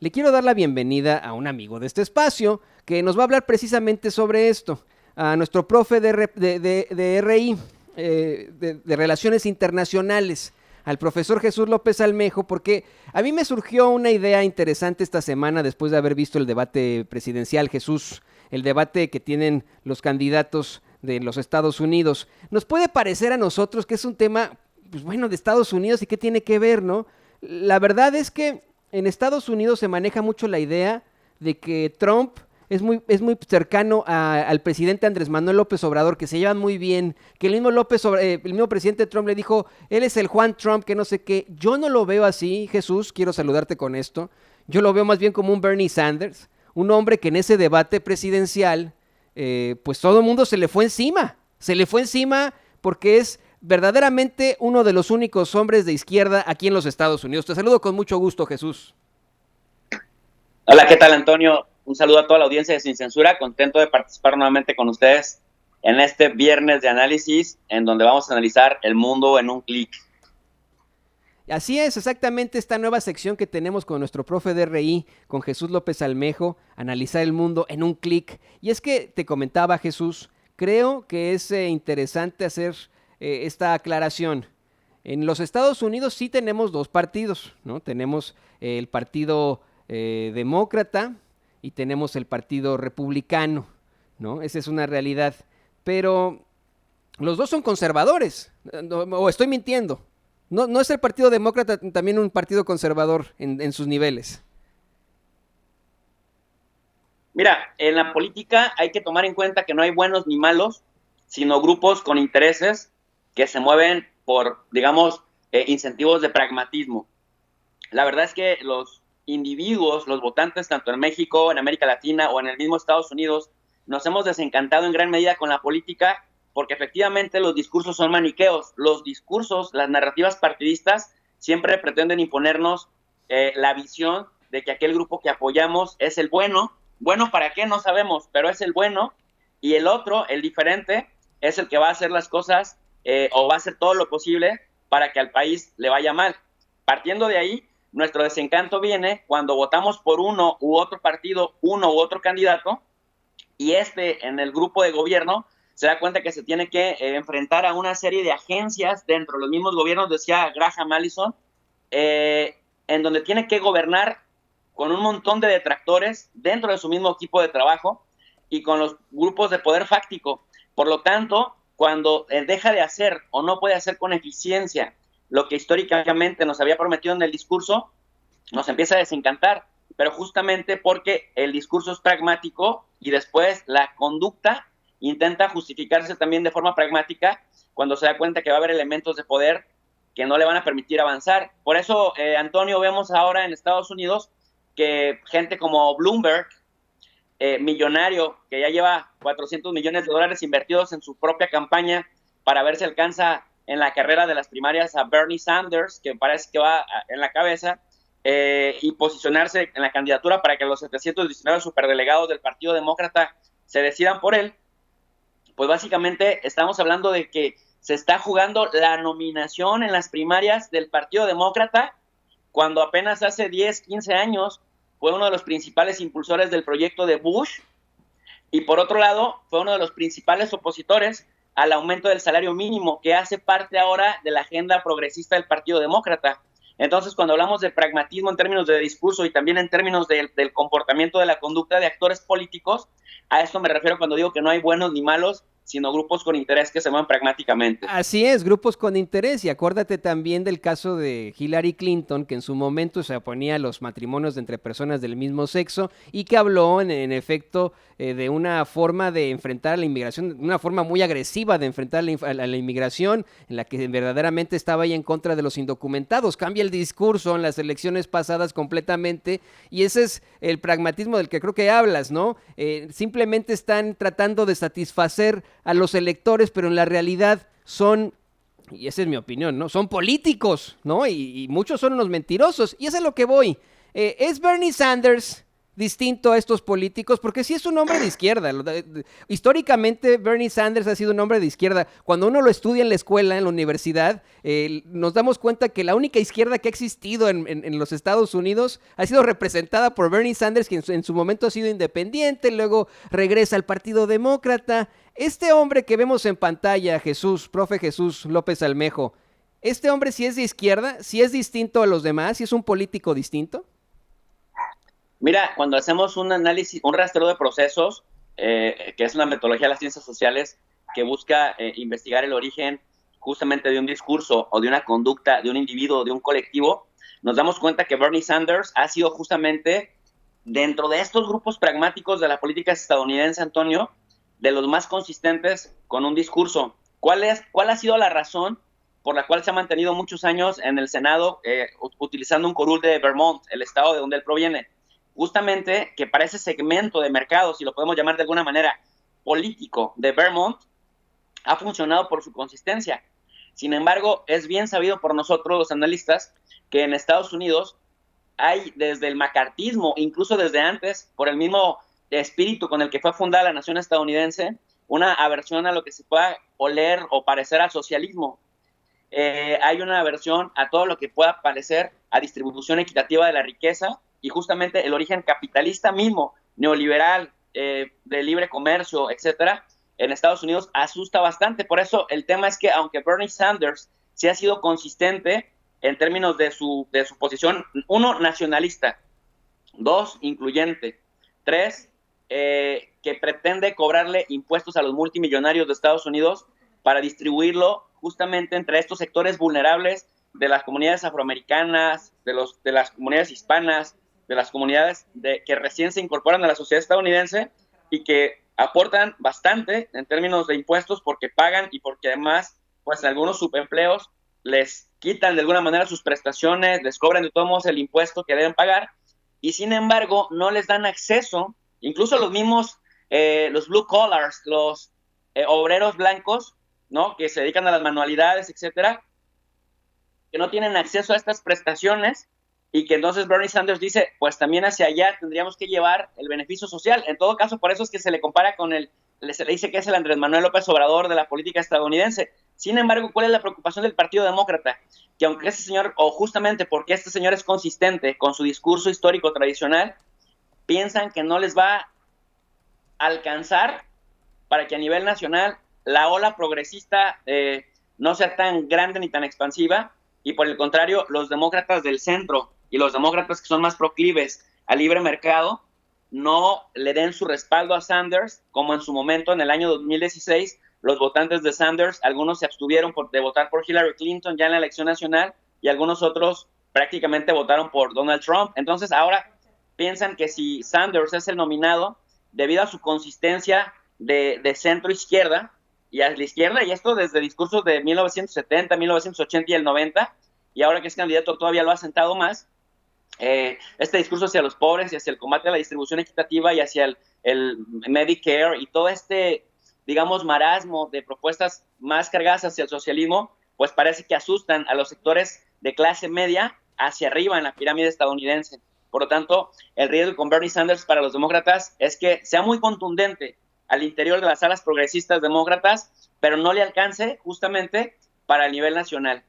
le quiero dar la bienvenida a un amigo de este espacio que nos va a hablar precisamente sobre esto, a nuestro profe de RI, de Relaciones Internacionales, al profesor Jesús López Almejo, porque a mí me surgió una idea interesante esta semana después de haber visto el debate presidencial, Jesús, el debate que tienen los candidatos de los Estados Unidos. Nos puede parecer a nosotros que es un tema, pues bueno, de Estados Unidos y qué tiene que ver, ¿no? La verdad es que en Estados Unidos se maneja mucho la idea de que Trump es muy cercano al presidente Andrés Manuel López Obrador, que se llevan muy bien, que el mismo presidente Trump le dijo, él es el Juan Trump, que no sé qué. Yo no lo veo así, Jesús, quiero saludarte con esto. Yo lo veo más bien como un Bernie Sanders, un hombre que en ese debate presidencial, pues todo el mundo se le fue encima porque es verdaderamente uno de los únicos hombres de izquierda aquí en los Estados Unidos. Te saludo con mucho gusto, Jesús. Hola, ¿qué tal, Antonio? Un saludo a toda la audiencia de Sin Censura, contento de participar nuevamente con ustedes en este viernes de análisis, en donde vamos a analizar el mundo en un clic. Así es, exactamente esta nueva sección que tenemos con nuestro profe de RI, con Jesús López Almejo, analizar el mundo en un clic. Y es que te comentaba, Jesús, creo que es interesante hacer esta aclaración. En los Estados Unidos sí tenemos dos partidos, ¿no? Tenemos el partido demócrata y tenemos el partido republicano, ¿no? Esa es una realidad. Pero los dos son conservadores, o estoy mintiendo. No es el Partido Demócrata también un partido conservador en sus niveles. Mira, en la política hay que tomar en cuenta que no hay buenos ni malos, sino grupos con intereses que se mueven por, digamos, incentivos de pragmatismo. La verdad es que los individuos, los votantes, tanto en México, en América Latina o en el mismo Estados Unidos, nos hemos desencantado en gran medida con la política porque efectivamente los discursos son maniqueos. Los discursos, las narrativas partidistas siempre pretenden imponernos la visión de que aquel grupo que apoyamos es el bueno. Bueno, ¿para qué? No sabemos, pero es el bueno. Y el otro, el diferente, es el que va a hacer las cosas o va a hacer todo lo posible para que al país le vaya mal. Partiendo de ahí, nuestro desencanto viene cuando votamos por uno u otro partido, uno u otro candidato, y en el grupo de gobierno se da cuenta que se tiene que enfrentar a una serie de agencias dentro de los mismos gobiernos, decía Graham Allison, en donde tiene que gobernar con un montón de detractores dentro de su mismo equipo de trabajo y con los grupos de poder fáctico. Por lo tanto, cuando deja de hacer o no puede hacer con eficiencia lo que históricamente nos había prometido en el discurso, nos empieza a desencantar, pero justamente porque el discurso es pragmático y después la conducta intenta justificarse también de forma pragmática cuando se da cuenta que va a haber elementos de poder que no le van a permitir avanzar. Por eso, Antonio, vemos ahora en Estados Unidos que gente como Bloomberg, millonario, que ya lleva $400 millones invertidos en su propia campaña para ver si alcanza en la carrera de las primarias a Bernie Sanders, que parece que va en la cabeza, y posicionarse en la candidatura para que los 719 superdelegados del Partido Demócrata se decidan por él. Pues básicamente estamos hablando de que se está jugando la nominación en las primarias del Partido Demócrata, cuando apenas hace 10, 15 años fue uno de los principales impulsores del proyecto de Bush, y por otro lado fue uno de los principales opositores al aumento del salario mínimo, que hace parte ahora de la agenda progresista del Partido Demócrata. Entonces, cuando hablamos de pragmatismo en términos de discurso y también en términos del comportamiento de la conducta de actores políticos, a esto me refiero cuando digo que no hay buenos ni malos, sino grupos con interés que se mueven pragmáticamente. Así es, grupos con interés. Y acuérdate también del caso de Hillary Clinton, que en su momento se oponía a los matrimonios entre personas del mismo sexo y que habló, en efecto, de una forma de enfrentar a la inmigración, una forma muy agresiva de enfrentar a la inmigración, en la que verdaderamente estaba ahí en contra de los indocumentados. Cambia el discurso en las elecciones pasadas completamente, y ese es el pragmatismo del que creo que hablas, ¿no? Simplemente están tratando de satisfacer a los electores, pero en la realidad son, y esa es mi opinión, ¿no? Son políticos, ¿no? Y muchos son unos mentirosos, y eso es a lo que voy. ¿Es Bernie Sanders distinto a estos políticos? Porque sí es un hombre de izquierda. Históricamente Bernie Sanders ha sido un hombre de izquierda. Cuando uno lo estudia en la escuela, en la universidad, nos damos cuenta que la única izquierda que ha existido en los Estados Unidos ha sido representada por Bernie Sanders, que en su momento ha sido independiente, luego regresa al Partido Demócrata. Este hombre que vemos en pantalla, profe Jesús López Almejo, ¿este hombre sí es de izquierda? ¿Sí es distinto a los demás? ¿Sí es un político distinto? Mira, cuando hacemos un análisis, un rastreo de procesos, que es una metodología de las ciencias sociales que busca investigar el origen justamente de un discurso o de una conducta de un individuo o de un colectivo, nos damos cuenta que Bernie Sanders ha sido justamente dentro de estos grupos pragmáticos de la política estadounidense, Antonio, de los más consistentes con un discurso. ¿Cuál ha sido la razón por la cual se ha mantenido muchos años en el Senado utilizando un curul de Vermont, el estado de donde él proviene? Justamente que para ese segmento de mercado, si lo podemos llamar de alguna manera político, de Vermont, ha funcionado por su consistencia. Sin embargo, es bien sabido por nosotros los analistas que en Estados Unidos hay desde el macartismo, incluso desde antes, por el mismo espíritu con el que fue fundada la nación estadounidense, una aversión a lo que se pueda oler o parecer al socialismo. Hay una aversión a todo lo que pueda parecer a distribución equitativa de la riqueza, y justamente el origen capitalista mismo, neoliberal, de libre comercio, etcétera, en Estados Unidos asusta bastante. Por eso el tema es que aunque Bernie Sanders sí ha sido consistente en términos de su posición, uno, nacionalista, dos, incluyente, tres, que pretende cobrarle impuestos a los multimillonarios de Estados Unidos para distribuirlo justamente entre estos sectores vulnerables de las comunidades afroamericanas, de las comunidades hispanas, de las comunidades que recién se incorporan a la sociedad estadounidense y que aportan bastante en términos de impuestos porque pagan y porque además, pues algunos subempleos les quitan de alguna manera sus prestaciones, les cobran de todos modos el impuesto que deben pagar y sin embargo no les dan acceso, incluso los mismos, los blue collars, los obreros blancos, ¿no? Que se dedican a las manualidades, etcétera, que no tienen acceso a estas prestaciones y que entonces Bernie Sanders dice, pues también hacia allá tendríamos que llevar el beneficio social. En todo caso, por eso es que se le compara con se le dice que es el Andrés Manuel López Obrador de la política estadounidense. Sin embargo, ¿cuál es la preocupación del Partido Demócrata? Que aunque este señor, o justamente porque este señor es consistente con su discurso histórico tradicional, piensan que no les va a alcanzar para que a nivel nacional la ola progresista no sea tan grande ni tan expansiva, y por el contrario, los demócratas del centro y los demócratas que son más proclives al libre mercado no le den su respaldo a Sanders, como en su momento, en el año 2016, los votantes de Sanders, algunos se abstuvieron de votar por Hillary Clinton ya en la elección nacional y algunos otros prácticamente votaron por Donald Trump. Entonces ahora piensan que si Sanders es el nominado, debido a su consistencia de centro-izquierda y a la izquierda, y esto desde discursos de 1970, 1980 y el 90, y ahora que es candidato todavía lo ha sentado más, este discurso hacia los pobres y hacia el combate a la distribución equitativa y hacia el Medicare y todo este, digamos, marasmo de propuestas más cargadas hacia el socialismo, pues parece que asustan a los sectores de clase media hacia arriba en la pirámide estadounidense. Por lo tanto, el riesgo con Bernie Sanders para los demócratas es que sea muy contundente al interior de las alas progresistas demócratas, pero no le alcance justamente para el nivel nacional.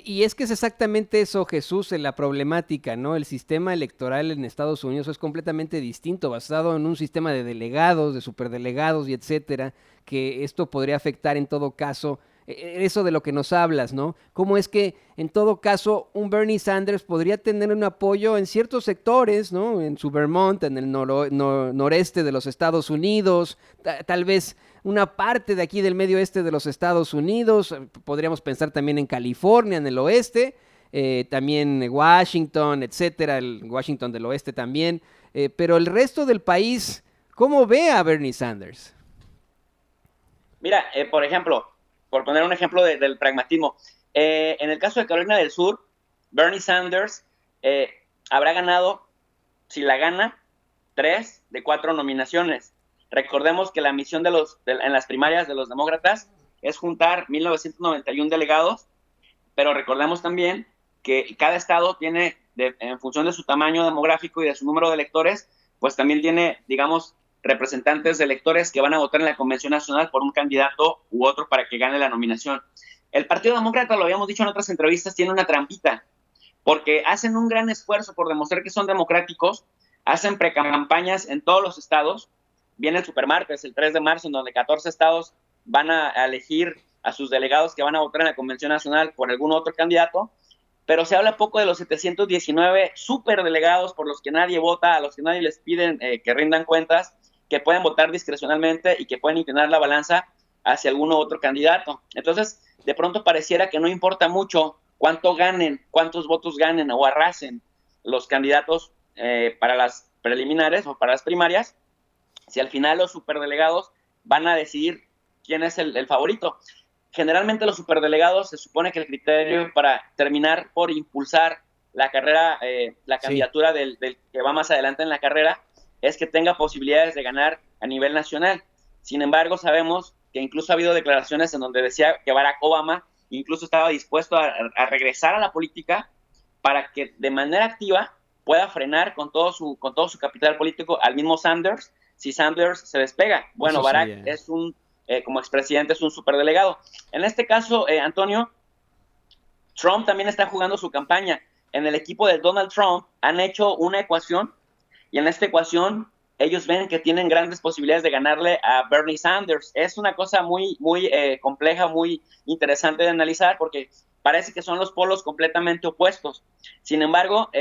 Y es que es exactamente eso, Jesús, en la problemática, ¿no? El sistema electoral en Estados Unidos es completamente distinto, basado en un sistema de delegados, de superdelegados y etcétera, que esto podría afectar en todo caso, eso de lo que nos hablas, ¿no? Cómo es que en todo caso un Bernie Sanders podría tener un apoyo en ciertos sectores, ¿no? En su Vermont, en el noreste de los Estados Unidos, tal vez una parte de aquí del medio oeste de los Estados Unidos, podríamos pensar también en California, en el oeste, también Washington, etcétera, el Washington del oeste también, pero el resto del país, ¿cómo ve a Bernie Sanders? Mira, por ejemplo, por poner un ejemplo del pragmatismo, en el caso de Carolina del Sur, Bernie Sanders habrá ganado, si la gana, 3 de 4 nominaciones. Recordemos que la misión en las primarias de los demócratas es juntar 1991 delegados, pero recordemos también que cada estado tiene, en función de su tamaño demográfico y de su número de electores, pues también tiene, digamos, representantes de electores que van a votar en la Convención Nacional por un candidato u otro para que gane la nominación. El Partido Demócrata, lo habíamos dicho en otras entrevistas, tiene una trampita, porque hacen un gran esfuerzo por demostrar que son democráticos, hacen precampañas en todos los estados, viene el supermartes el 3 de marzo, en donde 14 estados van a elegir a sus delegados que van a votar en la Convención Nacional por algún otro candidato, pero se habla poco de los 719 superdelegados por los que nadie vota, a los que nadie les piden que rindan cuentas, que pueden votar discrecionalmente y que pueden inclinar la balanza hacia alguno otro candidato. Entonces, de pronto pareciera que no importa mucho cuánto ganen, cuántos votos ganen o arrasen los candidatos para las preliminares o para las primarias, si al final los superdelegados van a decidir quién es el favorito. Generalmente los superdelegados se supone que el criterio para terminar por impulsar la carrera, la candidatura del que va más adelante en la carrera, es que tenga posibilidades de ganar a nivel nacional. Sin embargo, sabemos que incluso ha habido declaraciones en donde decía que Barack Obama incluso estaba dispuesto a regresar a la política para que de manera activa pueda frenar con todo su capital político al mismo Sanders, si Sanders se despega. Bueno, eso Barack sería. Es un, como expresidente, es un superdelegado. En este caso, Antonio, Trump también está jugando su campaña. En el equipo de Donald Trump han hecho una ecuación, y en esta ecuación ellos ven que tienen grandes posibilidades de ganarle a Bernie Sanders. Es una cosa muy compleja, muy interesante de analizar, porque parece que son los polos completamente opuestos. Sin embargo,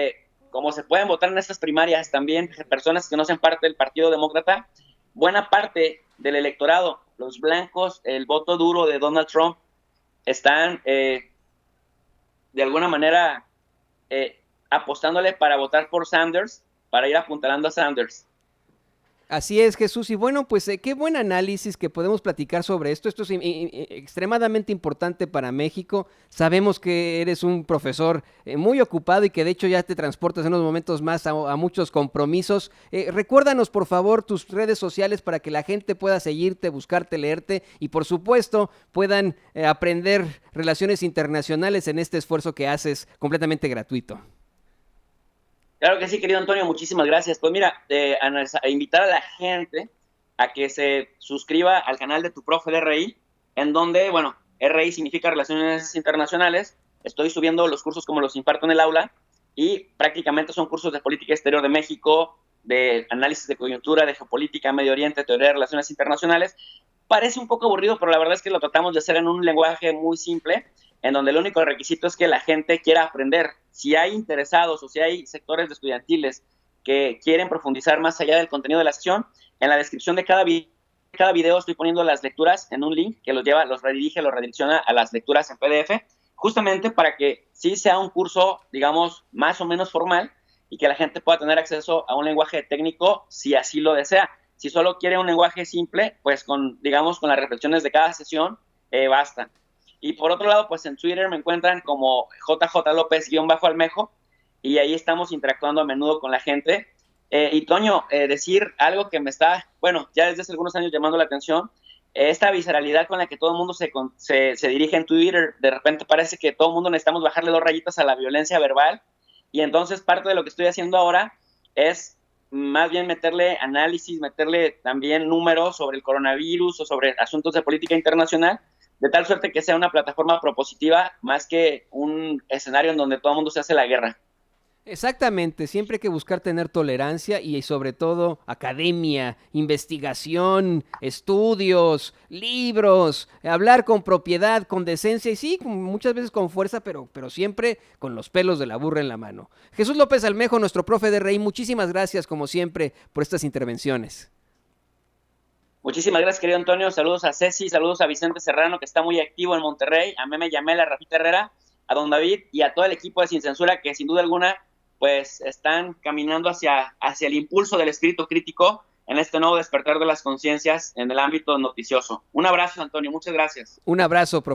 como se pueden votar en estas primarias también personas que no sean parte del Partido Demócrata, buena parte del electorado, los blancos, el voto duro de Donald Trump, están de alguna manera apostándole para votar por Sanders, para ir apuntalando a Sanders. Así es, Jesús. Y bueno, pues qué buen análisis que podemos platicar sobre esto. Esto es extremadamente importante para México. Sabemos que eres un profesor muy ocupado y que de hecho ya te transportas en unos momentos más a muchos compromisos. Recuérdanos, por favor, tus redes sociales para que la gente pueda seguirte, buscarte, leerte y, por supuesto, puedan aprender relaciones internacionales en este esfuerzo que haces completamente gratuito. Claro que sí, querido Antonio, muchísimas gracias. Pues mira, a invitar a la gente a que se suscriba al canal de Tu Profe de RI, en donde, bueno, RI significa Relaciones Internacionales. Estoy subiendo los cursos como los imparto en el aula y prácticamente son cursos de política exterior de México, de análisis de coyuntura, de geopolítica, Medio Oriente, teoría de relaciones internacionales. Parece un poco aburrido, pero la verdad es que lo tratamos de hacer en un lenguaje muy simple, en donde el único requisito es que la gente quiera aprender. Si hay interesados o si hay sectores de estudiantiles que quieren profundizar más allá del contenido de la sesión, en la descripción de cada video estoy poniendo las lecturas en un link que los redirecciona a las lecturas en PDF, justamente para que sí sea un curso, digamos, más o menos formal y que la gente pueda tener acceso a un lenguaje técnico si así lo desea. Si solo quiere un lenguaje simple, pues con las reflexiones de cada sesión, basta. Y por otro lado, pues en Twitter me encuentran como JJ López-Almejo, y ahí estamos interactuando a menudo con la gente. Y Toño, decir algo que me está, ya desde hace algunos años llamando la atención, esta visceralidad con la que todo el mundo se dirige en Twitter. De repente parece que todo el mundo necesitamos bajarle 2 rayitas a la violencia verbal, y entonces parte de lo que estoy haciendo ahora es más bien meterle análisis, meterle también números sobre el coronavirus o sobre asuntos de política internacional, de tal suerte que sea una plataforma propositiva más que un escenario en donde todo el mundo se hace la guerra. Exactamente, siempre hay que buscar tener tolerancia y sobre todo academia, investigación, estudios, libros, hablar con propiedad, con decencia y sí, muchas veces con fuerza, pero siempre con los pelos de la burra en la mano. Jesús López-Almejo, nuestro profe de RI, muchísimas gracias como siempre por estas intervenciones. Muchísimas gracias, querido Antonio. Saludos a Ceci, saludos a Vicente Serrano, que está muy activo en Monterrey, a Meme Yamel, a Rafita Herrera, a Don David y a todo el equipo de Sin Censura, que sin duda alguna pues están caminando hacia el impulso del espíritu crítico en este nuevo despertar de las conciencias en el ámbito noticioso. Un abrazo, Antonio, muchas gracias. Un abrazo, profe.